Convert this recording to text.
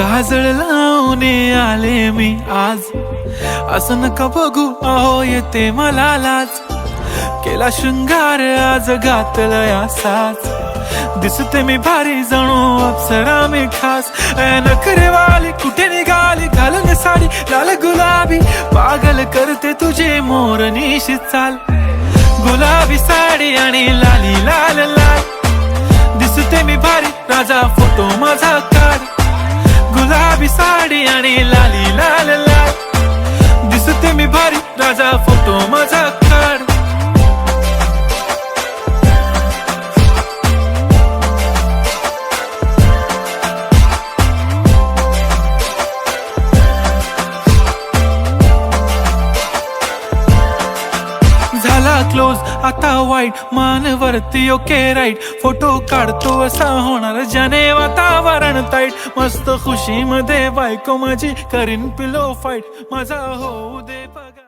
काजळ लावून आले मी आज, असं नका बघू अहो येते मला लाज. केला शृंगार आज घातला साज, दिसते मी भारी जणू अप्सरा मी खास. नखरेवाली कुठे निघाली घालून साडी लाल गुलाबी, पागल करते तुझे मोरनीशी चाल. गुलाबी साडी आणि लाली लाल लाल, दिसते मी भारी राजा फोटो माझा काढ. गुलाबी साडी आणि लाली लाल लाल, दिसते मी भारी राजा फोटो माझा काढ. झाला क्लोज आता वाईट, मान वरती ओके राईट. फोटो काढतो असा होणार ज्याने वातावरण ताईट. मस्त खुशी मध्ये बायको माझी करीन पिलो फाईट, माझा होऊ दे पगार.